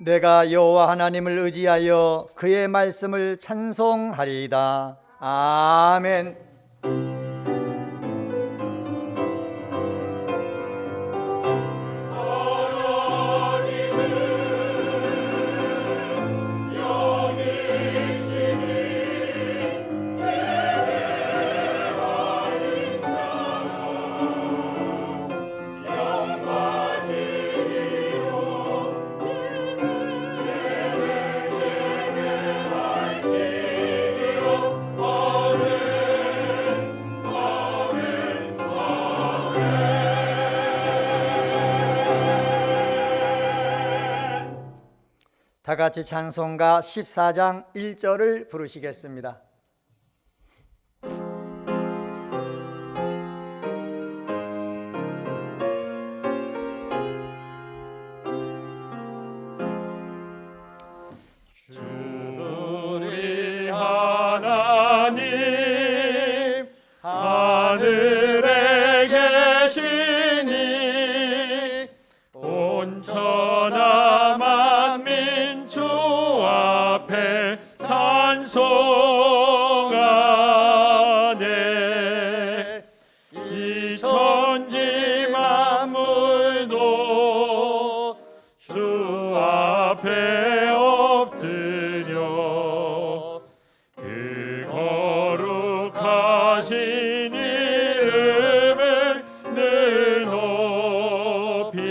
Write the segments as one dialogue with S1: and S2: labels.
S1: 내가 여호와 하나님을 의지하여 그의 말씀을 찬송하리이다. 아멘. 다 같이 찬송가 14장 1절을 부르시겠습니다.
S2: 우리 하나님 하늘에 계시니 온천하 만민 주 앞에 찬송하네. 이 천지 만물도 주 앞에 엎드려 그 거룩하신 이름을 늘 높이네.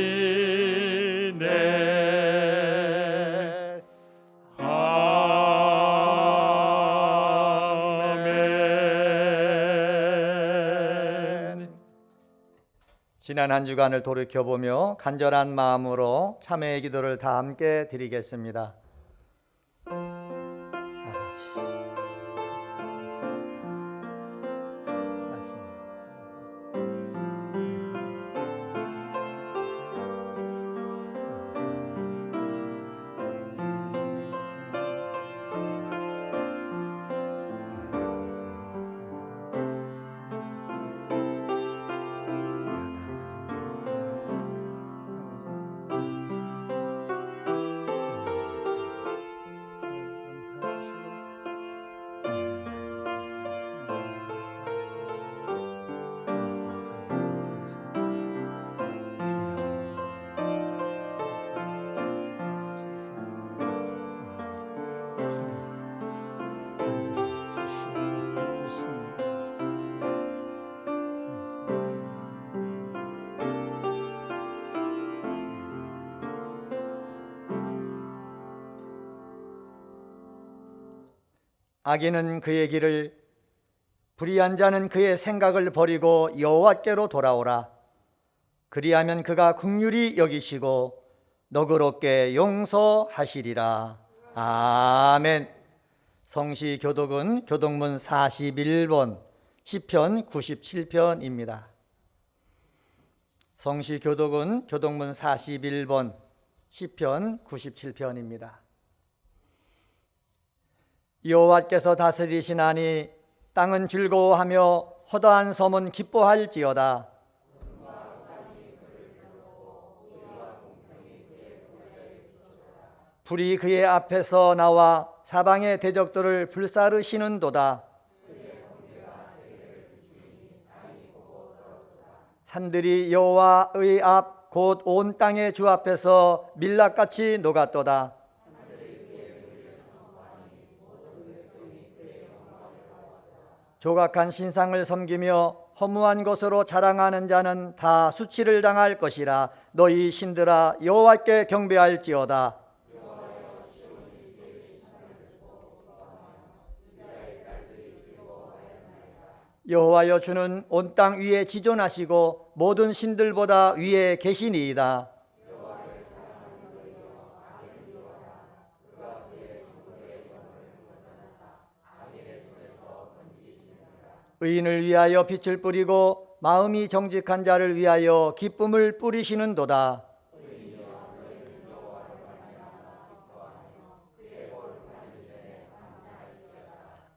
S2: 아멘.
S1: 지난 한 주간을 돌이켜보며 간절한 마음으로 참회의 기도를 다 함께 드리겠습니다. 악인은 그의 길을, 불의한 자는 그의 생각을 버리고 여호와께로 돌아오라. 그리하면 그가 긍휼히 여기시고 너그럽게 용서하시리라. 아멘. 성시 교독은 교독문 41번, 시편 97편입니다. 성시 교독은 교독문 41번, 시편 97편입니다. 여호와께서 다스리시나니 땅은 즐거워하며 허다한 섬은 기뻐할지어다. 불이 그의 앞에서 나와 사방의 대적들을 불사르시는도다. 산들이 여호와의 앞 곧 온 땅의 주 앞에서 밀랍같이 녹았도다. 조각한 신상을 섬기며 허무한 것으로 자랑하는 자는 다 수치를 당할 것이라. 너희 신들아 여호와께 경배할지어다. 여호와여 주는 온 땅 위에 지존하시고 모든 신들보다 위에 계시니이다. 의인을 위하여 빛을 뿌리고 마음이 정직한 자를 위하여 기쁨을 뿌리시는도다.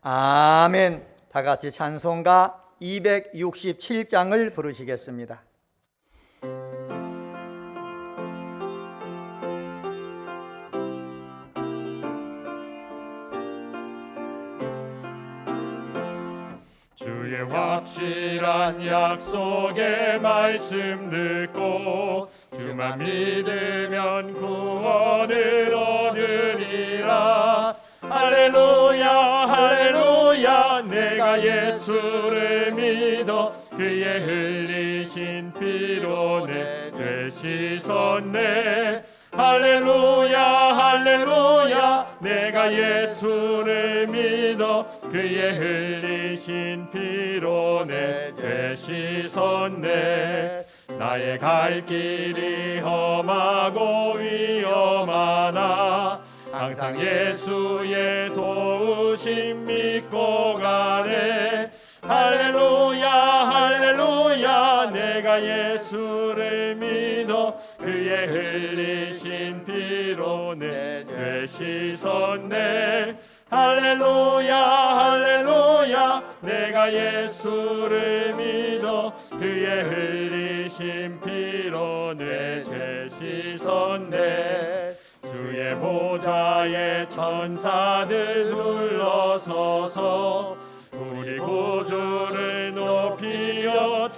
S1: 아멘. 다 같이 찬송가 267장을 부르시겠습니다.
S2: 주의 확실한 약속의 말씀 듣고 주만 믿으면 구원을 얻으리라. 할렐루야 할렐루야 내가 예수를 믿어 그의 흘리신 피로 내 죄 씻었네. 할렐루야 할렐루야 내가 예수를 믿어 그의 흘리신 피로 내 죄 씻었네. 나의 갈 길이 험하고 위험하나 항상 예수의 도우심 믿고 가네. 할렐루야 할렐루야 내가 예수를 믿어 그의 흘리신 피로 내 죄 씻었네. 할렐루야 할렐루야 내가 예수를 믿어 그의 흘리신 피로 내 죄 씻었네. 주의 보좌에 천사들 둘러서서 우리 구주를 높이어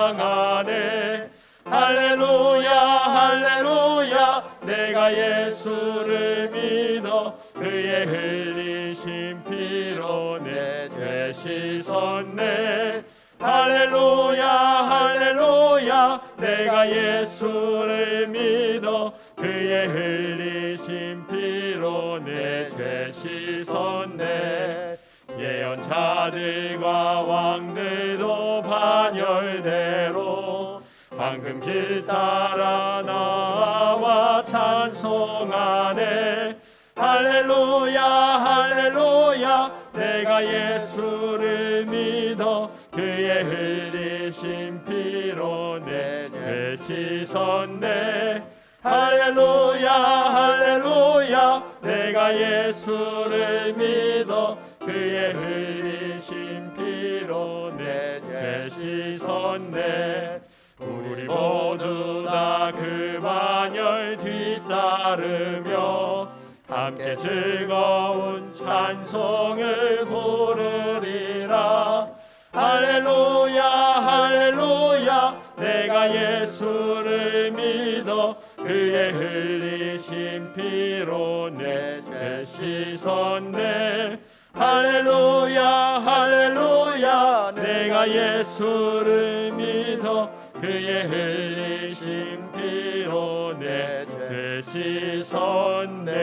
S2: 찬양하네. 할렐루야 할렐루야 내가 예수를 믿어 그의 흘리신 피로 내 죄 씻었네. 할렐루야 할렐루야 내가 예수를 믿어 그의 흘리신 피로 내 죄 씻었네. 예언자들과 왕들도 반열대로 황금 길 따라 나와 찬송하네. 할렐루야 할렐루야 내가 예수를 믿어 그의 흘리신 피로 내 죄 씻었네. 할렐루야 할렐루야 내가 예수를 믿어 그의 흘리신 피로 내 죄 씻었네. 우리 모두 다 그 반열 뒤따르며 함께 즐거운 찬송을 부르리라. 할렐루야 할렐루야 내가 예수를 믿어 그의 흘리신 피로 내 죄 씻었네. 할렐루야 할렐루야 내가 예수를 믿어 그의 흘리신 피로 내 죄 씻었네.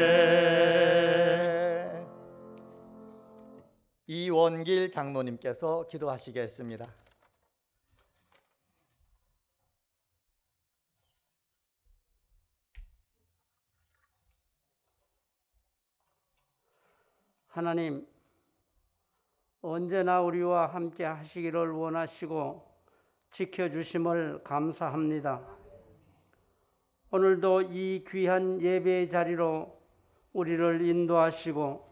S1: 이원길 장로님께서 기도하시겠습니다.
S3: 하나님, 언제나 우리와 함께 하시기를 원하시고 지켜주심을 감사합니다. 오늘도 이 귀한 예배의 자리로 우리를 인도하시고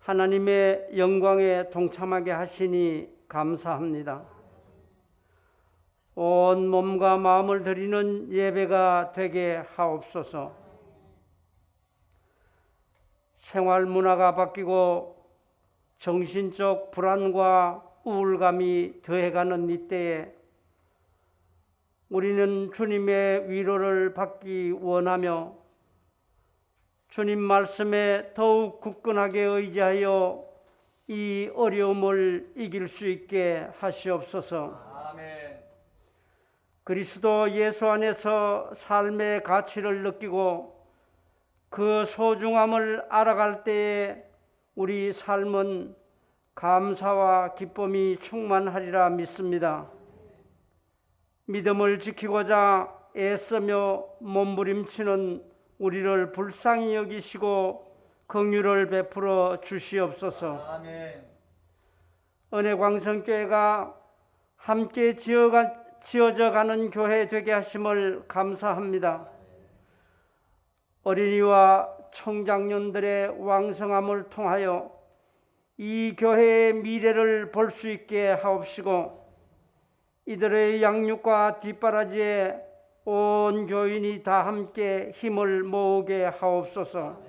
S3: 하나님의 영광에 동참하게 하시니 감사합니다. 온 몸과 마음을 드리는 예배가 되게 하옵소서. 생활 문화가 바뀌고 정신적 불안과 우울감이 더해가는 이때에 우리는 주님의 위로를 받기 원하며 주님 말씀에 더욱 굳건하게 의지하여 이 어려움을 이길 수 있게 하시옵소서.
S1: 아멘.
S3: 그리스도 예수 안에서 삶의 가치를 느끼고 그 소중함을 알아갈 때에 우리 삶은 감사와 기쁨이 충만하리라 믿습니다. 믿음을 지키고자 애쓰며 몸부림치는 우리를 불쌍히 여기시고 긍휼을 베풀어 주시옵소서.
S1: 아멘.
S3: 은혜광성교회가 함께 지어져 가는 교회 되게 하심을 감사합니다. 어린이와 청장년들의 왕성함을 통하여 이 교회의 미래를 볼 수 있게 하옵시고 이들의 양육과 뒷바라지에 온 교인이 다 함께 힘을 모으게 하옵소서.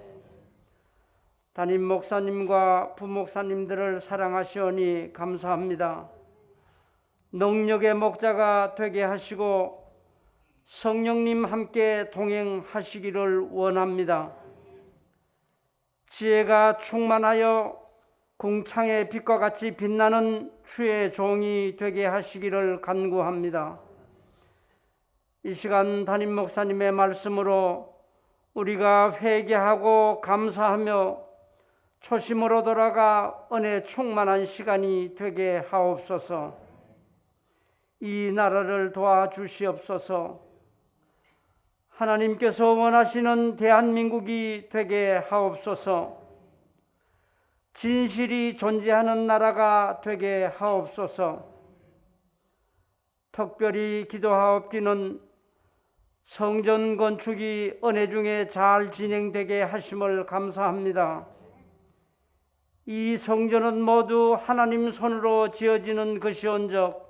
S3: 담임 목사님과 부목사님들을 사랑하시오니 감사합니다. 능력의 목자가 되게 하시고 성령님 함께 동행하시기를 원합니다. 지혜가 충만하여 궁창의 빛과 같이 빛나는 주의 종이 되게 하시기를 간구합니다. 이 시간 담임 목사님의 말씀으로 우리가 회개하고 감사하며 초심으로 돌아가 은혜 충만한 시간이 되게 하옵소서. 이 나라를 도와주시옵소서. 하나님께서 원하시는 대한민국이 되게 하옵소서. 진실이 존재하는 나라가 되게 하옵소서. 특별히 기도하옵기는 성전 건축이 은혜 중에 잘 진행되게 하심을 감사합니다. 이 성전은 모두 하나님 손으로 지어지는 것이온즉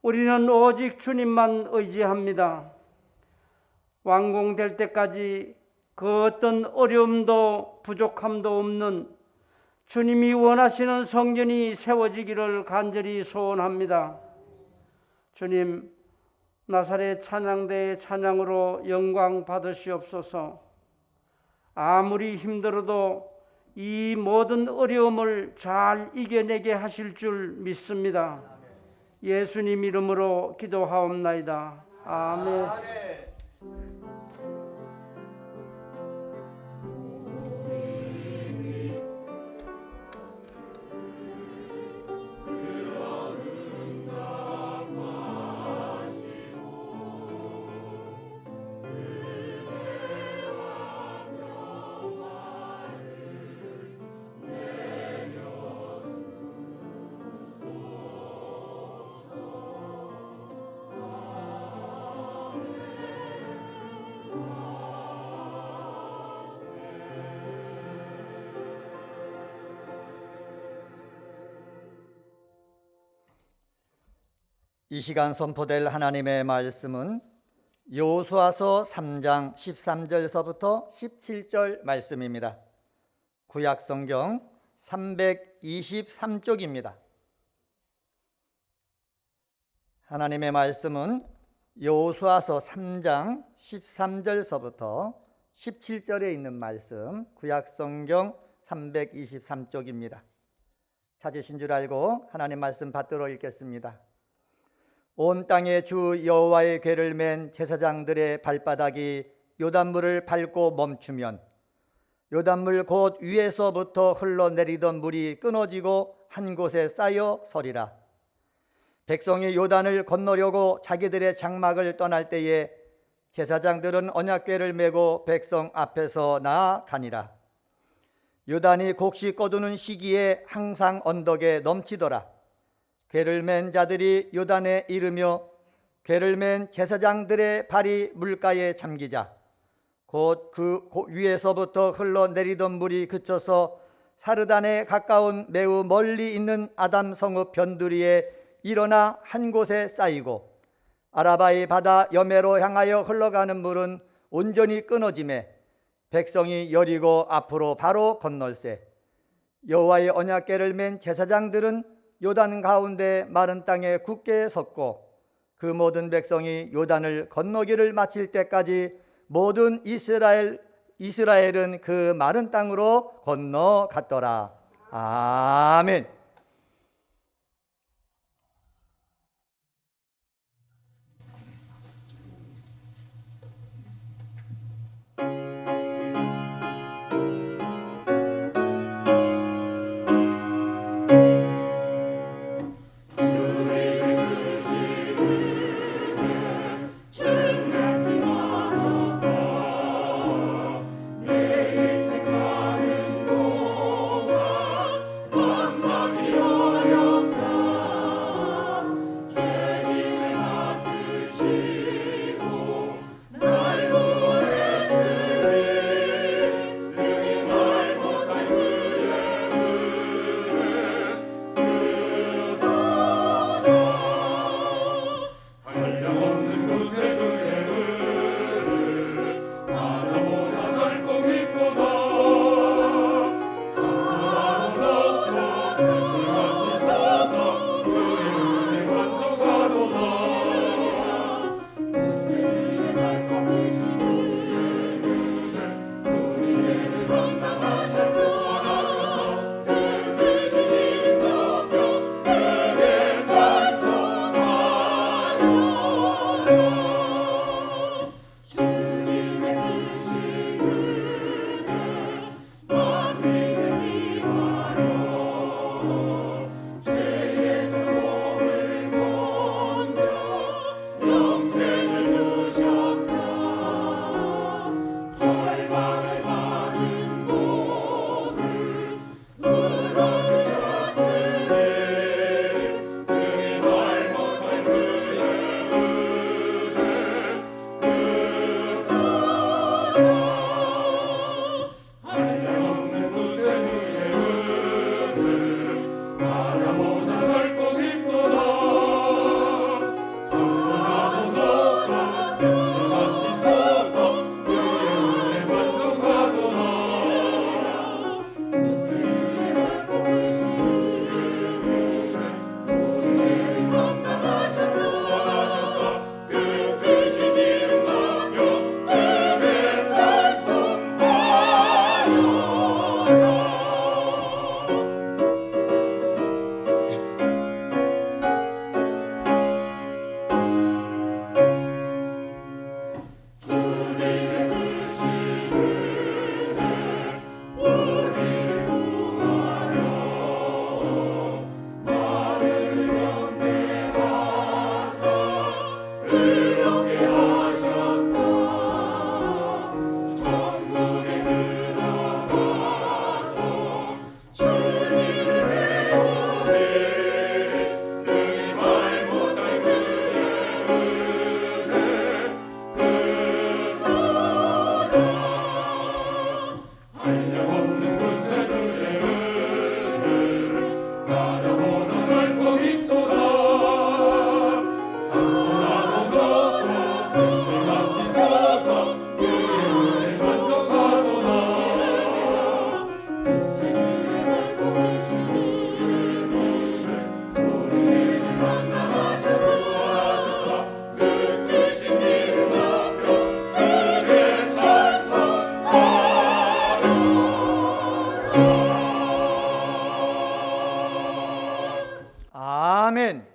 S3: 우리는 오직 주님만 의지합니다. 완공될 때까지 그 어떤 어려움도 부족함도 없는 주님이 원하시는 성전이 세워지기를 간절히 소원합니다. 주님, 나사렛 찬양대의 찬양으로 영광 받으시옵소서. 아무리 힘들어도 이 모든 어려움을 잘 이겨내게 하실 줄 믿습니다. 예수님 이름으로 기도하옵나이다. 아멘.
S1: 이 시간 선포될 하나님의 말씀은 여호수아서 3장 13절서부터 17절 말씀입니다. 구약 성경 323쪽입니다. 하나님의 말씀은 여호수아서 3장 13절서부터 17절에 있는 말씀, 구약 성경 323쪽입니다. 찾으신 줄 알고 하나님 말씀 받들어 읽겠습니다. 온 땅에 주 여호와의 궤를 맨 제사장들의 발바닥이 요단물을 밟고 멈추면 요단물 곧 위에서부터 흘러내리던 물이 끊어지고 한 곳에 쌓여 서리라. 백성이 요단을 건너려고 자기들의 장막을 떠날 때에 제사장들은 언약궤를 메고 백성 앞에서 나아가니라. 요단이 곡식 거두는 시기에 항상 언덕에 넘치더라. 궤를 맨 자들이 요단에 이르며 궤를 맨 제사장들의 발이 물가에 잠기자 곧 그 위에서부터 흘러내리던 물이 그쳐서 사르단에 가까운 매우 멀리 있는 아담 성읍 변두리에 일어나 한 곳에 쌓이고 아라바의 바다 여매로 향하여 흘러가는 물은 온전히 끊어지매 백성이 여리고 앞으로 바로 건널세. 여호와의 언약궤를 맨 제사장들은 요단 가운데 마른 땅에 굳게 섰고 그 모든 백성이 요단을 건너기를 마칠 때까지 모든 이스라엘은 그 마른 땅으로 건너갔더라. 아멘.
S2: 감사히
S1: 아멘.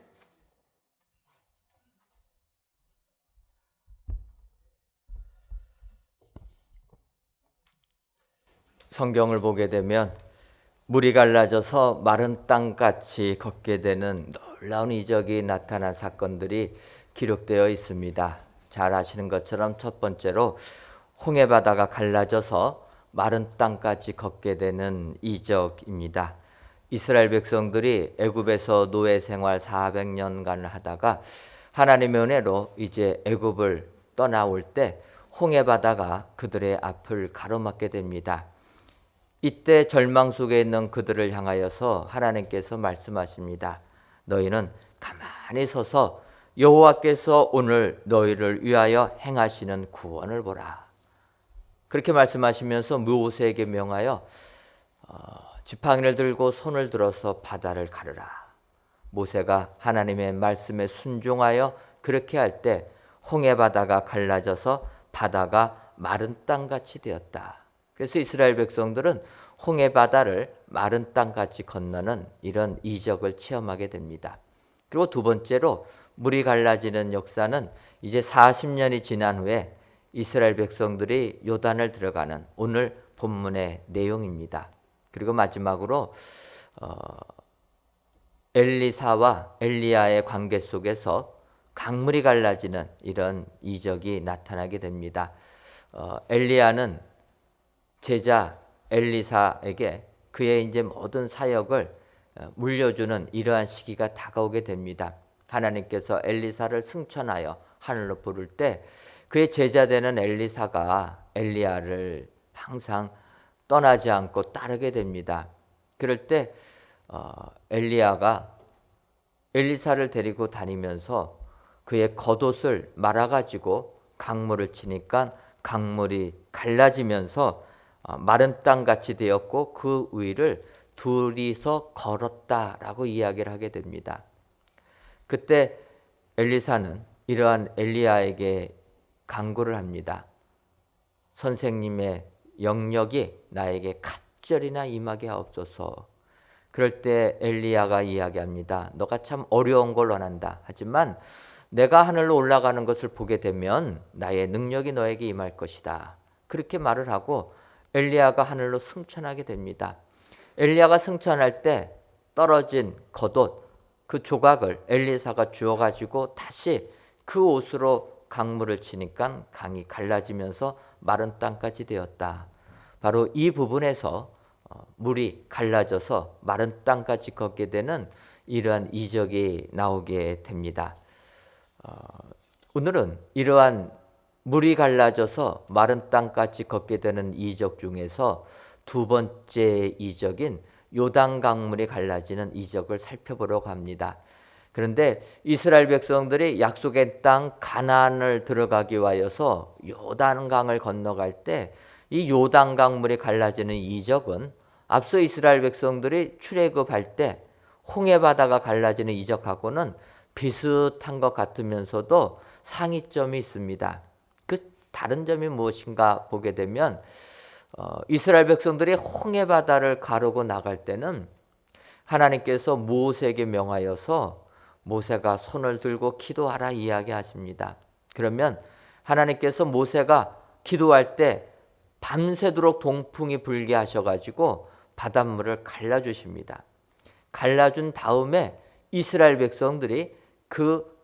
S4: 성경을 보게 되면 물이 갈라져서 마른 땅같이 걷게 되는 놀라운 이적이 나타난 사건들이 기록되어 있습니다. 잘 아시는 것처럼 첫 번째로 홍해바다가 갈라져서 마른 땅같이 걷게 되는 이적입니다. 이스라엘 백성들이 애굽에서 노예 생활 400년간을 하다가 하나님의 은혜로 이제 애굽을 떠나올 때 홍해바다가 그들의 앞을 가로막게 됩니다. 이때 절망 속에 있는 그들을 향하여서 하나님께서 말씀하십니다. 너희는 가만히 서서 여호와께서 오늘 너희를 위하여 행하시는 구원을 보라. 그렇게 말씀하시면서 모세에게 명하여 지팡이를 들고 손을 들어서 바다를 가르라. 모세가 하나님의 말씀에 순종하여 그렇게 할 때 홍해바다가 갈라져서 바다가 마른 땅같이 되었다. 그래서 이스라엘 백성들은 홍해바다를 마른 땅같이 건너는 이런 이적을 체험하게 됩니다. 그리고 두 번째로 물이 갈라지는 역사는 이제 40년이 지난 후에 이스라엘 백성들이 요단을 들어가는 오늘 본문의 내용입니다. 그리고 마지막으로 엘리사와 엘리야의 관계 속에서 강물이 갈라지는 이런 이적이 나타나게 됩니다. 엘리야는 제자 엘리사에게 그의 이제 모든 사역을 물려주는 이러한 시기가 다가오게 됩니다. 하나님께서 엘리사를 승천하여 하늘로 부를 때 그의 제자 되는 엘리사가 엘리야를 항상 떠나지 않고 따르게 됩니다. 그럴 때 엘리야가 엘리사를 데리고 다니면서 그의 겉옷을 말아가지고 강물을 치니까 강물이 갈라지면서 마른 땅같이 되었고 그 위를 둘이서 걸었다라고 이야기를 하게 됩니다. 그때 엘리사는 이러한 엘리야에게 간구를 합니다. 선생님의 영역이 나에게 갑절이나 임하게 하옵소서. 그럴 때 엘리야가 이야기합니다. 너가 참 어려운 걸 원한다. 하지만 내가 하늘로 올라가는 것을 보게 되면 나의 능력이 너에게 임할 것이다. 그렇게 말을 하고 엘리야가 하늘로 승천하게 됩니다. 엘리야가 승천할 때 떨어진 겉옷 그 조각을 엘리사가 주워가지고 다시 그 옷으로 강물을 치니까 강이 갈라지면서 마른 땅까지 되었다. 바로 이 부분에서 물이 갈라져서 마른 땅까지 걷게 되는 이러한 이적이 나오게 됩니다. 오늘은 이러한 물이 갈라져서 마른 땅까지 걷게 되는 이적 중에서 두 번째 이적인 요단 강물이 갈라지는 이적을 살펴보려고 합니다. 그런데 이스라엘 백성들이 약속의 땅 가나안을 들어가기 위하여서 요단강을 건너갈 때 이 요단 강물이 갈라지는 이적은 앞서 이스라엘 백성들이 출애굽할 때 홍해바다가 갈라지는 이적하고는 비슷한 것 같으면서도 상이점이 있습니다. 그 다른 점이 무엇인가 보게 되면 이스라엘 백성들이 홍해바다를 가르고 나갈 때는 하나님께서 모세에게 명하여서 모세가 손을 들고 기도하라 이야기하십니다. 그러면 하나님께서 모세가 기도할 때 밤새도록 동풍이 불게 하셔가지고 바닷물을 갈라주십니다. 갈라준 다음에 이스라엘 백성들이 그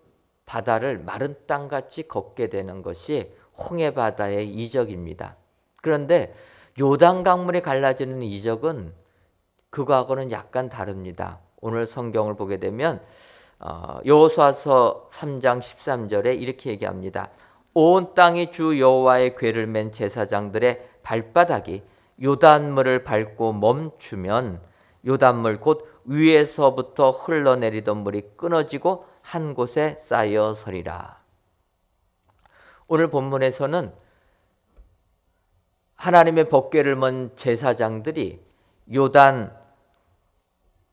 S4: 바다를 마른 땅같이 걷게 되는 것이 홍해바다의 이적입니다. 그런데 요단 강물이 갈라지는 이적은 그거하고는 약간 다릅니다. 오늘 성경을 보게 되면 여호수아서 3장 13절에 이렇게 얘기합니다. 온 땅이 주 여호와의 궤를 맨 제사장들의 발바닥이 요단물을 밟고 멈추면 요단물 곧 위에서부터 흘러내리던 물이 끊어지고 한 곳에 쌓여 서리라. 오늘 본문에서는 하나님의 법궤를 먼 제사장들이 요단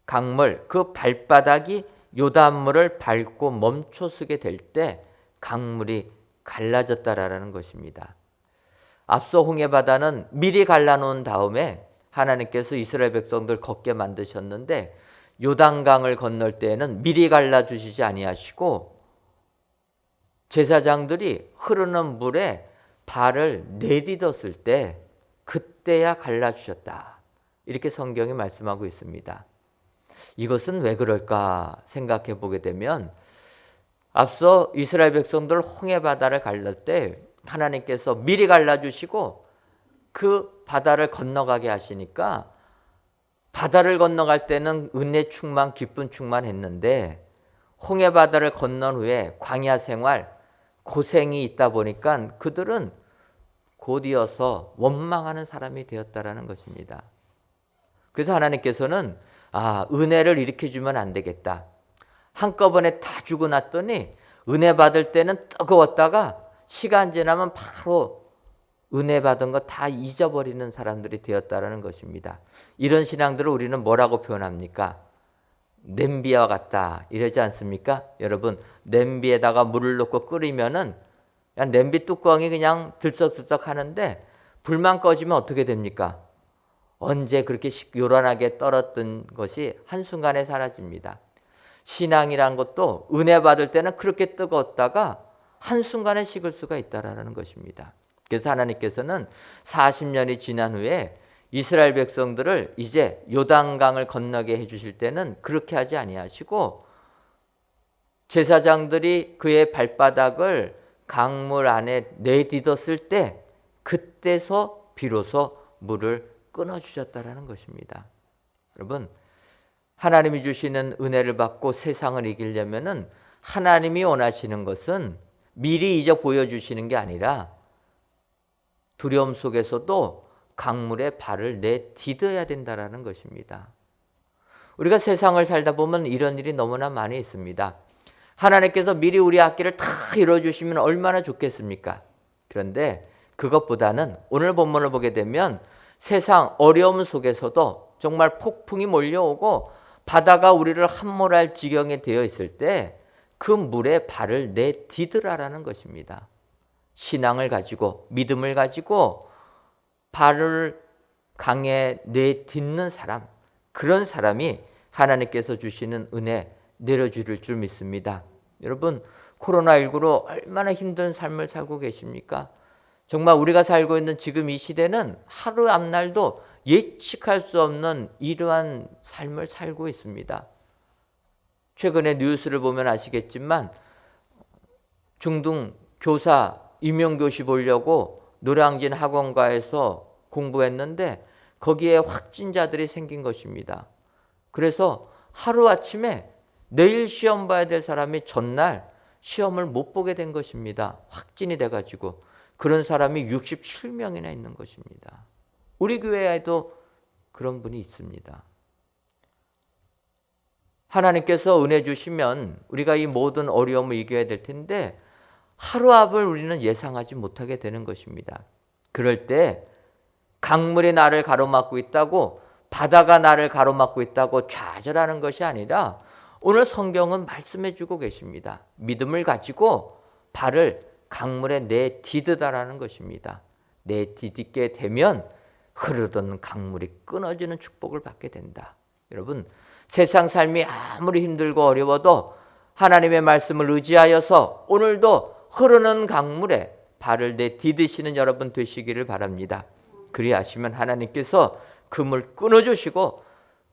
S4: 강물 그 발바닥이 요단물을 밟고 멈춰서게 될 때 강물이 갈라졌다라는 것입니다. 앞서 홍해바다는 미리 갈라놓은 다음에 하나님께서 이스라엘 백성들 걷게 만드셨는데 요단강을 건널 때에는 미리 갈라주시지 아니하시고 제사장들이 흐르는 물에 발을 내딛었을 때 그때야 갈라주셨다. 이렇게 성경이 말씀하고 있습니다. 이것은 왜 그럴까 생각해 보게 되면 앞서 이스라엘 백성들 홍해 바다를 갈랄 때 하나님께서 미리 갈라주시고 그 바다를 건너가게 하시니까 바다를 건너갈 때는 은혜 충만, 기쁨 충만했는데 홍해 바다를 건넌 후에 광야 생활, 고생이 있다 보니까 그들은 곧이어서 원망하는 사람이 되었다라는 것입니다. 그래서 하나님께서는 은혜를 일으켜주면 안 되겠다. 한꺼번에 다 주고 났더니 은혜 받을 때는 뜨거웠다가 시간 지나면 바로 은혜 받은 거 다 잊어버리는 사람들이 되었다라는 것입니다. 이런 신앙들을 우리는 뭐라고 표현합니까? 냄비와 같다 이러지 않습니까? 여러분, 냄비에다가 물을 넣고 끓이면은 그냥 냄비 뚜껑이 그냥 들썩들썩 하는데 불만 꺼지면 어떻게 됩니까? 언제 그렇게 요란하게 떨었던 것이 한순간에 사라집니다. 신앙이란 것도 은혜 받을 때는 그렇게 뜨거웠다가 한순간에 식을 수가 있다라는 것입니다. 그래서 하나님께서는 40년이 지난 후에 이스라엘 백성들을 이제 요단강을 건너게 해주실 때는 그렇게 하지 아니하시고 제사장들이 그의 발바닥을 강물 안에 내딛었을 때 그때서 비로소 물을 끊어주셨다라는 것입니다. 여러분, 하나님이 주시는 은혜를 받고 세상을 이기려면은 하나님이 원하시는 것은 미리 이제 보여주시는 게 아니라 두려움 속에서도 강물에 발을 내딛어야 된다라는 것입니다. 우리가 세상을 살다 보면 이런 일이 너무나 많이 있습니다. 하나님께서 미리 우리 앞길을 다 이루어주시면 얼마나 좋겠습니까? 그런데 그것보다는 오늘 본문을 보게 되면 세상 어려움 속에서도 정말 폭풍이 몰려오고 바다가 우리를 함몰할 지경에 되어 있을 때 그 물에 발을 내딛으라라는 것입니다. 신앙을 가지고 믿음을 가지고 발을 강에 내딛는 사람, 그런 사람이 하나님께서 주시는 은혜 내려주실 줄 믿습니다. 여러분, 코로나19로 얼마나 힘든 삶을 살고 계십니까? 정말 우리가 살고 있는 지금 이 시대는 하루 앞날도 예측할 수 없는 이러한 삶을 살고 있습니다. 최근에 뉴스를 보면 아시겠지만 중등 교사 임용교시 보려고 노량진 학원가에서 공부했는데 거기에 확진자들이 생긴 것입니다. 그래서 하루아침에 내일 시험 봐야 될 사람이 전날 시험을 못 보게 된 것입니다. 확진이 돼가지고 그런 사람이 67명이나 있는 것입니다. 우리 교회에도 그런 분이 있습니다. 하나님께서 은혜 주시면 우리가 이 모든 어려움을 이겨야 될 텐데 하루 앞을 우리는 예상하지 못하게 되는 것입니다. 그럴 때 강물이 나를 가로막고 있다고, 바다가 나를 가로막고 있다고 좌절하는 것이 아니라 오늘 성경은 말씀해 주고 계십니다. 믿음을 가지고 발을 강물에 내딛으라는 것입니다. 내딛게 되면 흐르던 강물이 끊어지는 축복을 받게 된다. 여러분, 세상 삶이 아무리 힘들고 어려워도 하나님의 말씀을 의지하여서 오늘도 흐르는 강물에 발을 내딛으시는 여러분 되시기를 바랍니다. 그리하시면 하나님께서 그 물 끊어주시고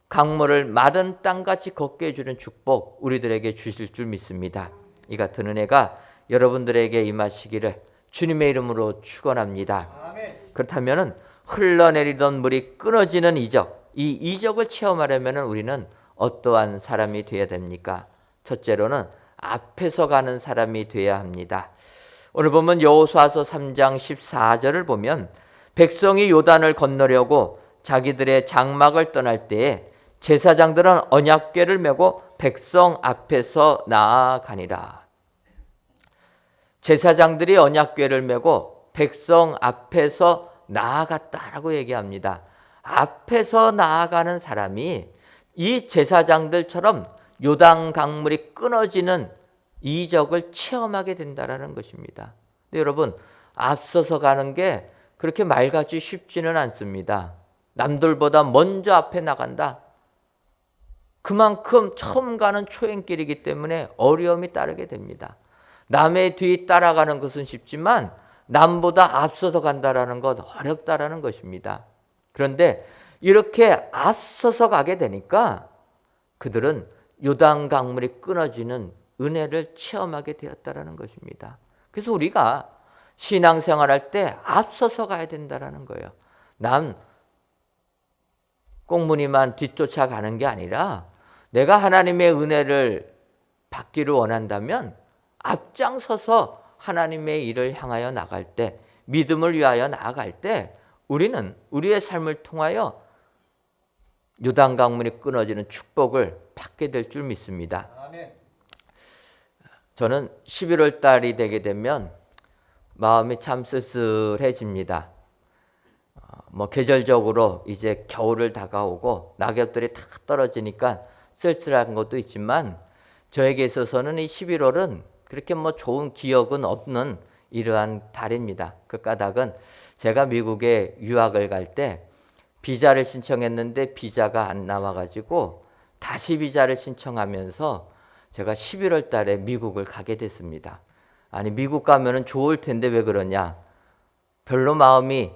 S4: 강물을 마른 땅같이 걷게 해주는 축복 우리들에게 주실 줄 믿습니다. 이 같은 은혜가 여러분들에게 임하시기를 주님의 이름으로 축원합니다. 그렇다면 흘러내리던 물이 끊어지는 이적, 이 이적을 체험하려면 우리는 어떠한 사람이 되어야 됩니까? 첫째로는 앞에서 가는 사람이 되어야 합니다. 오늘 보면 여호수아서 3장 14절을 보면 백성이 요단을 건너려고 자기들의 장막을 떠날 때에 제사장들은 언약궤를 메고 백성 앞에서 나아가니라. 제사장들이 언약궤를 메고 백성 앞에서 나아갔다라고 얘기합니다. 앞에서 나아가는 사람이 이 제사장들처럼 요단 강물이 끊어지는 이적을 체험하게 된다라는 것입니다. 근데 여러분, 앞서서 가는 게 그렇게 말같이 쉽지는 않습니다. 남들보다 먼저 앞에 나간다. 그만큼 처음 가는 초행길이기 때문에 어려움이 따르게 됩니다. 남의 뒤 따라가는 것은 쉽지만 남보다 앞서서 간다라는 것 어렵다라는 것입니다. 그런데 이렇게 앞서서 가게 되니까 그들은 요단 강물이 끊어지는 은혜를 체험하게 되었다라는 것입니다. 그래서 우리가 신앙생활할 때 앞서서 가야 된다라는 거예요. 난 꽁무니만 뒤쫓아 가는 게 아니라 내가 하나님의 은혜를 받기를 원한다면 앞장서서 하나님의 일을 향하여 나갈 때, 믿음을 위하여 나아갈 때 우리는 우리의 삶을 통하여 요단 강물이 끊어지는 축복을 받게 될 줄 믿습니다.
S1: 아멘.
S4: 저는 11월 달이 되게 되면 마음이 참 쓸쓸해집니다. 계절적으로 이제 겨울을 다가오고 낙엽들이 다 떨어지니까 쓸쓸한 것도 있지만 저에게 있어서는 이 11월은 그렇게 좋은 기억은 없는 이러한 달입니다. 그 까닭은 제가 미국에 유학을 갈 때 비자를 신청했는데 비자가 안 나와가지고 다시 비자를 신청하면서 제가 11월 달에 미국을 가게 됐습니다. 아니 미국 가면은 좋을 텐데 왜 그러냐? 별로 마음이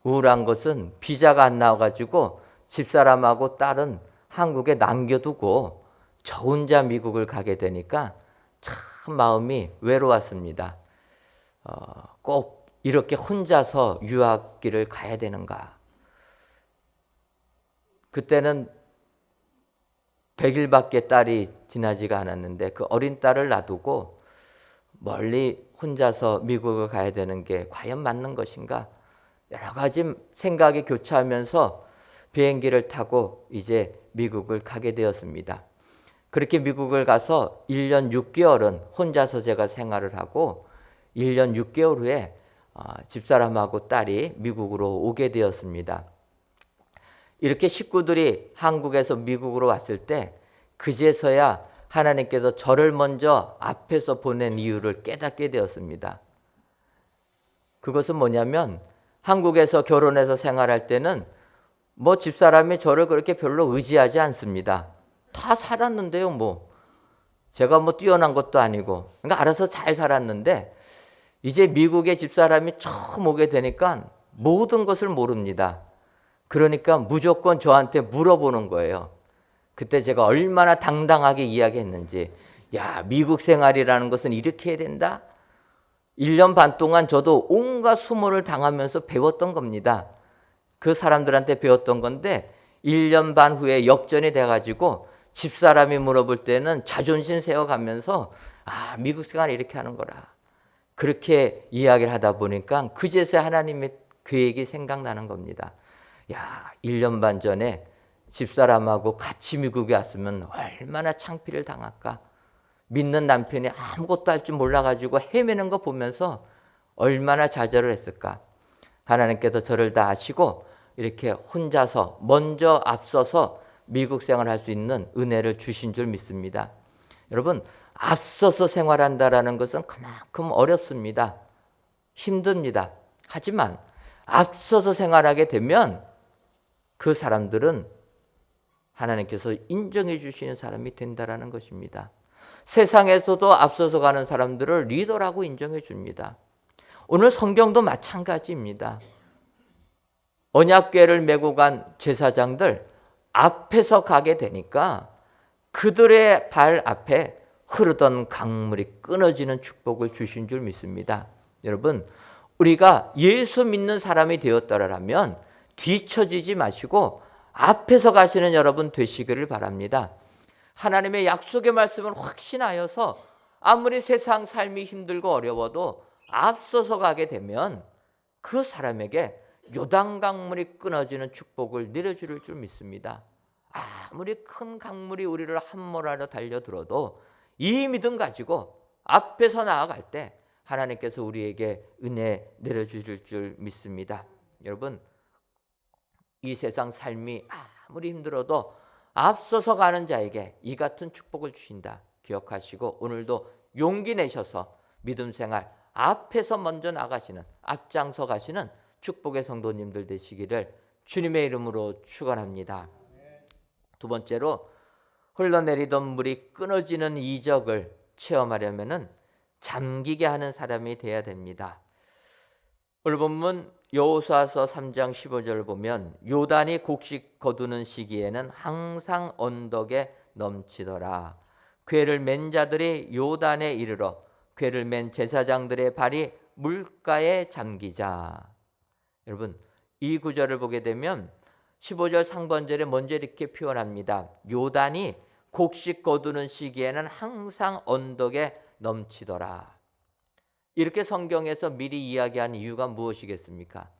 S4: 우울한 것은 비자가 안 나와가지고 집사람하고 딸은 한국에 남겨두고 저 혼자 미국을 가게 되니까 참 마음이 외로웠습니다. 꼭 이렇게 혼자서 유학길을 가야 되는가? 그때는 100일밖에 딸이 지나지가 않았는데 그 어린 딸을 놔두고 멀리 혼자서 미국을 가야 되는 게 과연 맞는 것인가? 여러 가지 생각이 교차하면서 비행기를 타고 이제 미국을 가게 되었습니다. 그렇게 미국을 가서 1년 6개월은 혼자서 제가 생활을 하고 1년 6개월 후에 집사람하고 딸이 미국으로 오게 되었습니다. 이렇게 식구들이 한국에서 미국으로 왔을 때 그제서야 하나님께서 저를 먼저 앞에서 보낸 이유를 깨닫게 되었습니다. 그것은 뭐냐면 한국에서 결혼해서 생활할 때는 집사람이 저를 그렇게 별로 의지하지 않습니다. 다 살았는데요, 제가 뛰어난 것도 아니고. 그러니까 알아서 잘 살았는데 이제 미국에 집사람이 처음 오게 되니까 모든 것을 모릅니다. 그러니까 무조건 저한테 물어보는 거예요. 그때 제가 얼마나 당당하게 이야기했는지. 야, 미국 생활이라는 것은 이렇게 해야 된다? 1년 반 동안 저도 온갖 수모를 당하면서 배웠던 겁니다. 그 사람들한테 배웠던 건데 1년 반 후에 역전이 돼가지고 집사람이 물어볼 때는 자존심 세워가면서 미국 생활 이렇게 하는 거라. 그렇게 이야기를 하다 보니까 그제서야 하나님의 계획이 생각나는 겁니다. 야, 1년 반 전에 집사람하고 같이 미국에 왔으면 얼마나 창피를 당할까. 믿는 남편이 아무것도 할 줄 몰라가지고 헤매는 거 보면서 얼마나 좌절을 했을까. 하나님께서 저를 다 아시고 이렇게 혼자서 먼저 앞서서 미국 생활을 할 수 있는 은혜를 주신 줄 믿습니다. 여러분, 앞서서 생활한다는 것은 그만큼 어렵습니다. 힘듭니다. 하지만 앞서서 생활하게 되면 그 사람들은 하나님께서 인정해 주시는 사람이 된다는 것입니다. 세상에서도 앞서서 가는 사람들을 리더라고 인정해 줍니다. 오늘 성경도 마찬가지입니다. 언약궤를 메고 간 제사장들 앞에서 가게 되니까 그들의 발 앞에 흐르던 강물이 끊어지는 축복을 주신 줄 믿습니다. 여러분, 우리가 예수 믿는 사람이 되었더라면 뒤처지지 마시고 앞에서 가시는 여러분 되시기를 바랍니다. 하나님의 약속의 말씀을 확신하여서 아무리 세상 삶이 힘들고 어려워도 앞서서 가게 되면 그 사람에게 요단 강물이 끊어지는 축복을 내려줄 줄 믿습니다. 아무리 큰 강물이 우리를 함몰하러 달려들어도 이 믿음 가지고 앞에서 나아갈 때 하나님께서 우리에게 은혜 내려주실 줄 믿습니다. 여러분, 이 세상 삶이 아무리 힘들어도 앞서서 가는 자에게 이 같은 축복을 주신다 기억하시고 오늘도 용기 내셔서 믿음 생활 앞에서 먼저 나가시는, 앞장서 가시는 축복의 성도님들 되시기를 주님의 이름으로 축원합니다. 두 번째로 흘러내리던 물이 끊어지는 이적을 체험하려면은 잠기게 하는 사람이 돼야 됩니다. 오늘 본문 여호수아서 3장 15절을 보면 요단이 곡식 거두는 시기에는 항상 언덕에 넘치더라. 궤를 맨 자들이 요단에 이르러 궤를 맨 제사장들의 발이 물가에 잠기자. 여러분, 이 구절을 보게 되면 15절 상반절에 먼저 이렇게 표현합니다. 요단이 곡식 거두는 시기에는 항상 언덕에 넘치더라. 이렇게 성경에서 미리 이야기한 이유가 무엇이겠습니까?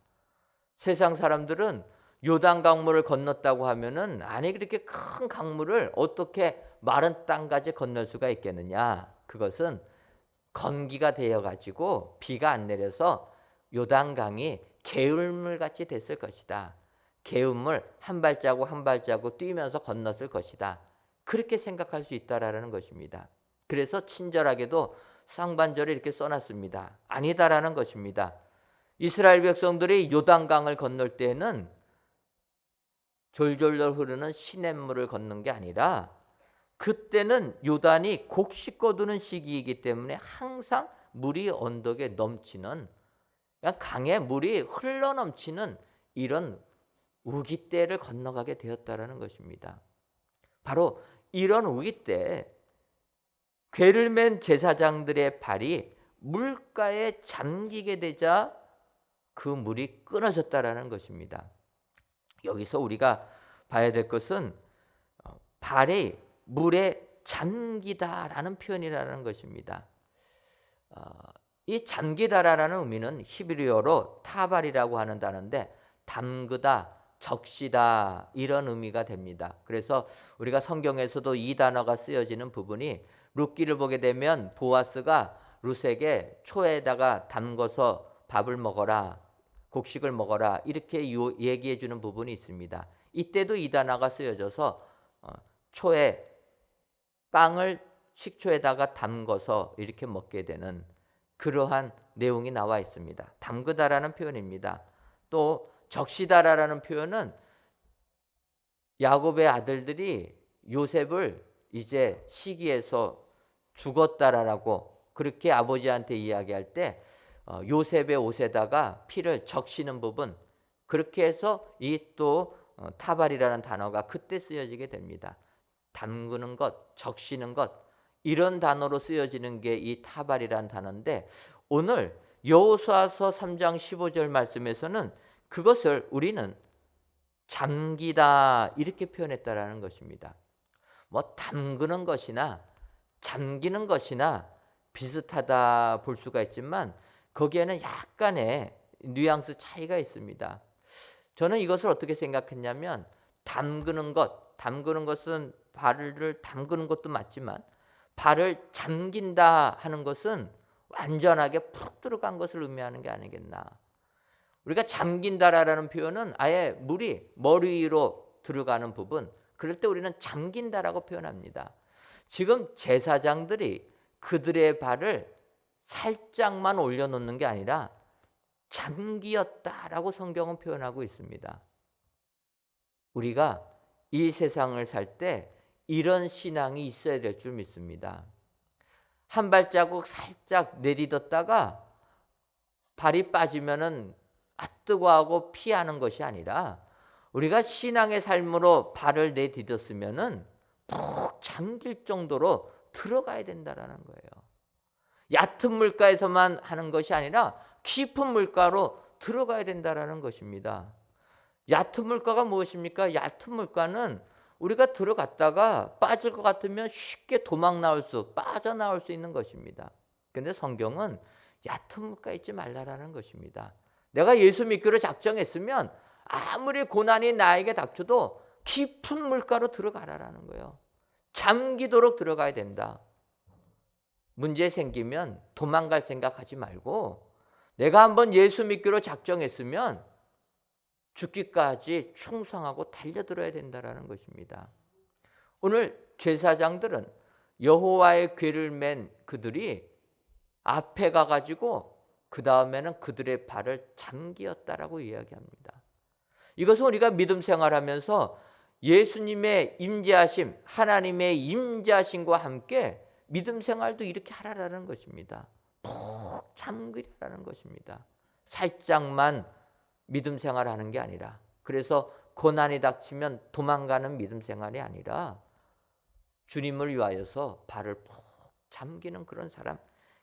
S4: 세상 사람들은 요단 강물을 건넜다고 하면은 아니 그렇게 큰 강물을 어떻게 마른 땅까지 건널 수가 있겠느냐? 그것은 건기가 되어 가지고 비가 안 내려서 요단강이 개울물 같이 됐을 것이다. 개울물 한 발자국 한 발자국 뛰면서 건넜을 것이다. 그렇게 생각할 수 있다라는 것입니다. 그래서 친절하게도 상반절에 이렇게 써놨습니다. 아니다라는 것입니다. 이스라엘 백성들이 요단강을 건널 때에는 졸졸 흐르는 시냇물을 건넌 게 아니라 그때는 요단이 곡식 거두는 시기이기 때문에 항상 물이 언덕에 넘치는, 강에 물이 흘러넘치는 이런 우기때를 건너가게 되었다라는 것입니다. 바로 이런 우기때 궤를 맨 제사장들의 발이 물가에 잠기게 되자 그 물이 끊어졌다라는 것입니다. 여기서 우리가 봐야 될 것은 발이 물에 잠기다라는 표현이라는 것입니다. 이 잠기다라는 의미는 히브리어로 타발이라고 하는 단어인데 담그다, 적시다 이런 의미가 됩니다. 그래서 우리가 성경에서도 이 단어가 쓰여지는 부분이 룻기를 보게 되면 보아스가 룻에게 초에다가 담궈서 밥을 먹어라, 곡식을 먹어라 이렇게 얘기해 주는 부분이 있습니다. 이때도 이 단어가 쓰여져서 초에 빵을 식초에다가 담궈서 이렇게 먹게 되는 그러한 내용이 나와 있습니다. 담그다라는 표현입니다. 또 적시다라는 표현은 야곱의 아들들이 요셉을 이제 시기에서 죽었다라고 그렇게 아버지한테 이야기할 때 요셉의 옷에다가 피를 적시는 부분, 그렇게 해서 이 또 타발이라는 단어가 그때 쓰여지게 됩니다. 담그는 것, 적시는 것 이런 단어로 쓰여지는 게 이 타발이라는 단어인데 오늘 여호수아서 3장 15절 말씀에서는 그것을 우리는 잠기다 이렇게 표현했다라는 것입니다. 뭐 담그는 것이나 잠기는 것이나 비슷하다 볼 수가 있지만 거기에는 약간의 뉘앙스 차이가 있습니다. 저는 이것을 어떻게 생각했냐면 담그는 것은 발을 담그는 것도 맞지만 발을 잠긴다 하는 것은 완전하게 푹 들어간 것을 의미하는 게 아니겠나. 우리가 잠긴다라는 표현은 아예 물이 머리 위로 들어가는 부분, 그럴 때 우리는 잠긴다라고 표현합니다. 지금 제사장들이 그들의 발을 살짝만 올려놓는 게 아니라 잠기었다라고 성경은 표현하고 있습니다. 우리가 이 세상을 살 때 이런 신앙이 있어야 될 줄 믿습니다. 한 발자국 살짝 내딛었다가 발이 빠지면은 뜨거 하고 피하는 것이 아니라 우리가 신앙의 삶으로 발을 내딛었으면은 푹 잠길 정도로 들어가야 된다라는 거예요. 얕은 물가에서만 하는 것이 아니라 깊은 물가로 들어가야 된다라는 것입니다. 얕은 물가가 무엇입니까? 얕은 물가는 우리가 들어갔다가 빠질 것 같으면 쉽게 빠져나올 수 있는 것입니다. 그런데 성경은 얕은 물가에 있지 말라라는 것입니다. 내가 예수 믿기로 작정했으면 아무리 고난이 나에게 닥쳐도 깊은 물가로 들어가라라는 거예요. 잠기도록 들어가야 된다. 문제 생기면 도망갈 생각하지 말고 내가 한번 예수 믿기로 작정했으면 죽기까지 충성하고 달려들어야 된다라는 것입니다. 오늘 제사장들은 여호와의 궤를 맨 그들이 앞에 가가지고 그 다음에는 그들의 발을 잠기었다라고 이야기합니다. 이것은 우리가 믿음 생활하면서 예수님의 임재하심, 하나님의 임재하심과 함께 믿음 생활도 이렇게 하라라는 것입니다. 푹 잠그라는 것입니다. 살짝만 믿음 생활하는 게 아니라, 그래서 고난이 닥치면 도망가는 믿음 생활이 아니라 주님을 위하여서 발을 푹 잠기는